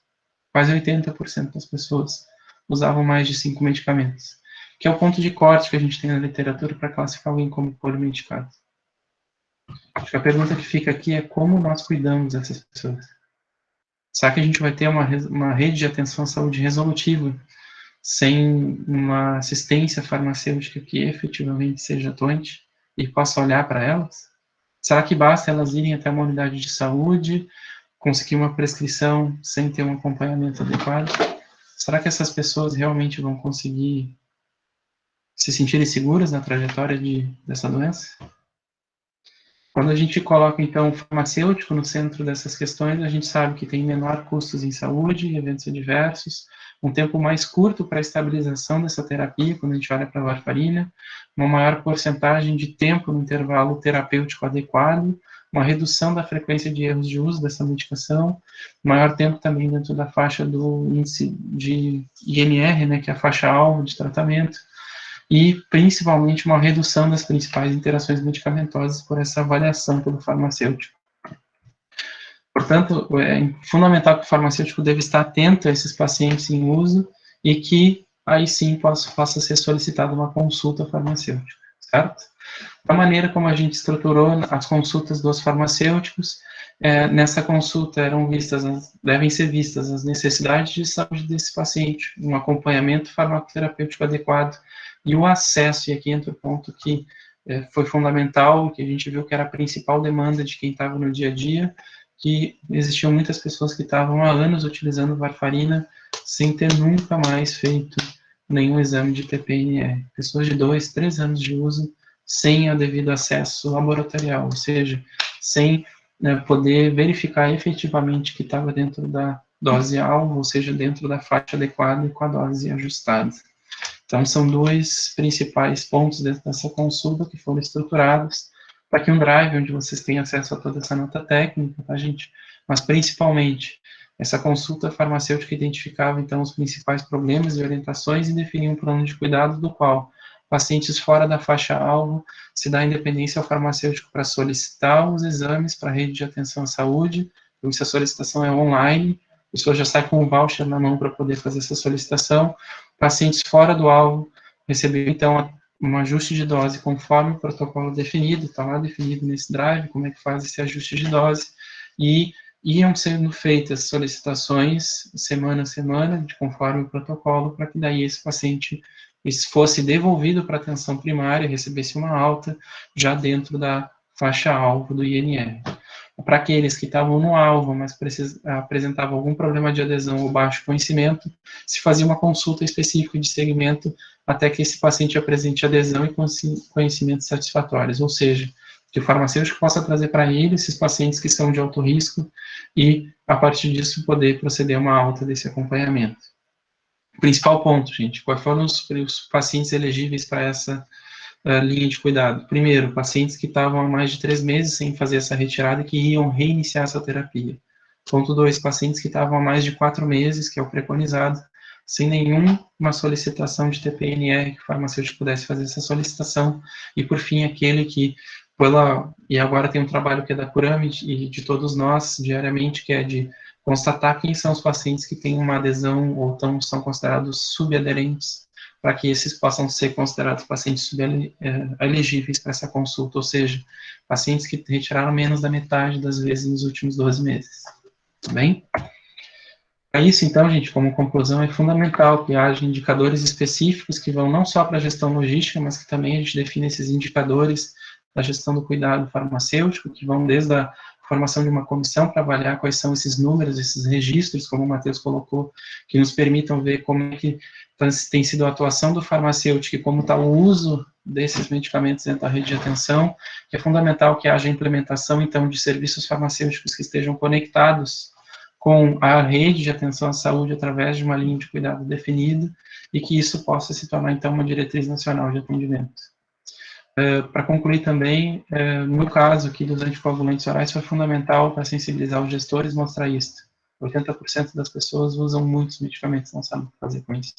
Quase 80% das pessoas usavam mais de 5 medicamentos, que é o ponto de corte que a gente tem na literatura para classificar alguém como polimedicado. Acho que a pergunta que fica aqui é como nós cuidamos dessas pessoas. Será que a gente vai ter uma rede de atenção à saúde resolutiva sem uma assistência farmacêutica que efetivamente seja atuante e possa olhar para elas? Será que basta elas irem até uma unidade de saúde, conseguir uma prescrição sem ter um acompanhamento adequado? Será que essas pessoas realmente vão conseguir se sentirem seguras na trajetória dessa doença? Quando a gente coloca, então, o farmacêutico no centro dessas questões, a gente sabe que tem menor custos em saúde, eventos adversos, um tempo mais curto para a estabilização dessa terapia, quando a gente olha para a varfarina, uma maior porcentagem de tempo no intervalo terapêutico adequado, uma redução da frequência de erros de uso dessa medicação, maior tempo também dentro da faixa do índice de INR, né, que é a faixa-alvo de tratamento, e principalmente uma redução das principais interações medicamentosas por essa avaliação pelo farmacêutico. Portanto, é fundamental que o farmacêutico deve estar atento a esses pacientes em uso e que aí sim possa ser solicitada uma consulta farmacêutica, certo? Da maneira como a gente estruturou as consultas dos farmacêuticos, nessa consulta devem ser vistas as necessidades de saúde desse paciente, um acompanhamento farmacoterapêutico adequado e o acesso, e aqui entra o ponto que foi fundamental, que a gente viu que era a principal demanda de quem estava no dia a dia, que existiam muitas pessoas que estavam há anos utilizando varfarina sem ter nunca mais feito nenhum exame de TPNR. Pessoas de 2, 3 anos de uso sem o devido acesso laboratorial, ou seja, sem poder verificar efetivamente que estava dentro da dose-alvo, ou seja, dentro da faixa adequada e com a dose ajustada. Então, são dois principais pontos dessa consulta que foram estruturados para que um drive, onde vocês têm acesso a toda essa nota técnica, tá, gente? Mas, principalmente, essa consulta farmacêutica identificava, então, os principais problemas e orientações e definia um plano de cuidado do qual pacientes fora da faixa-alvo se dá independência ao farmacêutico para solicitar os exames para a rede de atenção à saúde, então, se a solicitação é online, a pessoa já sai com o voucher na mão para poder fazer essa solicitação. Pacientes fora do alvo receberam, então, um ajuste de dose conforme o protocolo definido, está lá definido nesse drive, como é que faz esse ajuste de dose, e iam sendo feitas solicitações semana a semana, conforme o protocolo, para que daí esse paciente fosse devolvido para a atenção primária, recebesse uma alta já dentro da faixa-alvo do INR. Para aqueles que estavam no alvo, mas apresentavam algum problema de adesão ou baixo conhecimento, se fazia uma consulta específica de segmento até que esse paciente apresente adesão e conhecimentos satisfatórios, ou seja, que o farmacêutico possa trazer para ele esses pacientes que são de alto risco e, a partir disso, poder proceder a uma alta desse acompanhamento. Principal ponto, gente, quais foram os pacientes elegíveis para essa linha de cuidado? Primeiro, pacientes que estavam há mais de 3 meses sem fazer essa retirada e que iam reiniciar essa terapia. Ponto 2, pacientes que estavam há mais de 4 meses, que é o preconizado, sem nenhuma solicitação de TPNR, que o farmacêutico pudesse fazer essa solicitação. E, por fim, aquele que, e agora tem um trabalho que é da Curame e de todos nós, diariamente, que é de constatar quem são os pacientes que têm uma adesão ou são considerados subaderentes, para que esses possam ser considerados pacientes elegíveis para essa consulta, ou seja, pacientes que retiraram menos da metade das vezes nos últimos 12 meses. Tudo bem? Para isso, então, gente, como conclusão, é fundamental que haja indicadores específicos que vão não só para a gestão logística, mas que também a gente define esses indicadores da gestão do cuidado farmacêutico, que vão desde a formação de uma comissão para avaliar quais são esses números, esses registros, como o Matheus colocou, que nos permitam ver como é que tem sido a atuação do farmacêutico e como está o uso desses medicamentos dentro da rede de atenção, que é fundamental que haja implementação, então, de serviços farmacêuticos que estejam conectados com a rede de atenção à saúde através de uma linha de cuidado definida e que isso possa se tornar, então, uma diretriz nacional de atendimento. Para concluir também, no caso aqui dos anticoagulantes orais, foi fundamental para sensibilizar os gestores e mostrar isso. 80% das pessoas usam muitos medicamentos, não sabem o que fazer com isso.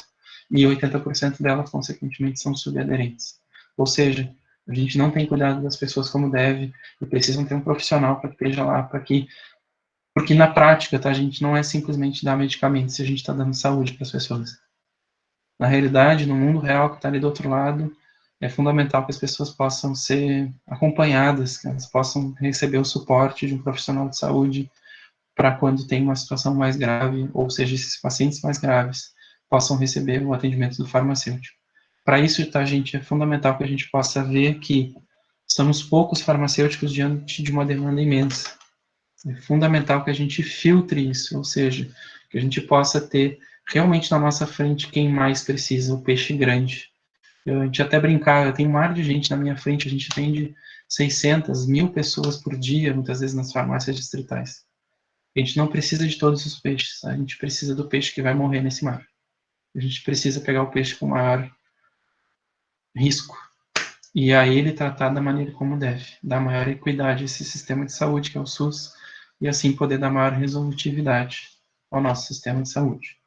E 80% delas, consequentemente, são subaderentes. Ou seja, a gente não tem cuidado das pessoas como deve e precisam ter um profissional para que esteja lá, porque na prática, tá, gente, não é simplesmente dar medicamentos se a gente está dando saúde para as pessoas. Na realidade, no mundo real que está ali do outro lado, é fundamental que as pessoas possam ser acompanhadas, que elas possam receber o suporte de um profissional de saúde para quando tem uma situação mais grave, ou seja, esses pacientes mais graves possam receber o atendimento do farmacêutico. Para isso, tá, gente, é fundamental que a gente possa ver que somos poucos farmacêuticos diante de uma demanda imensa. É fundamental que a gente filtre isso, ou seja, que a gente possa ter realmente na nossa frente quem mais precisa, o peixe grande. A gente até brincar, eu tenho um mar de gente na minha frente, a gente atende 600, 1000 pessoas por dia, muitas vezes nas farmácias distritais. A gente não precisa de todos os peixes, a gente precisa do peixe que vai morrer nesse mar. A gente precisa pegar o peixe com maior risco e a ele tratar da maneira como deve, dar maior equidade a esse sistema de saúde que é o SUS e assim poder dar maior resolutividade ao nosso sistema de saúde.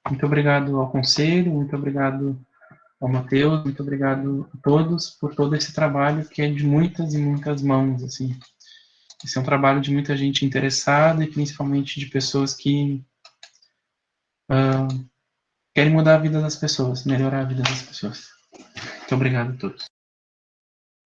Muito obrigado ao conselho, muito obrigado ao Matheus, muito obrigado a todos por todo esse trabalho que é de muitas e muitas mãos, assim. Esse é um trabalho de muita gente interessada e principalmente de pessoas que querem mudar a vida das pessoas, melhorar a vida das pessoas. Muito obrigado a todos.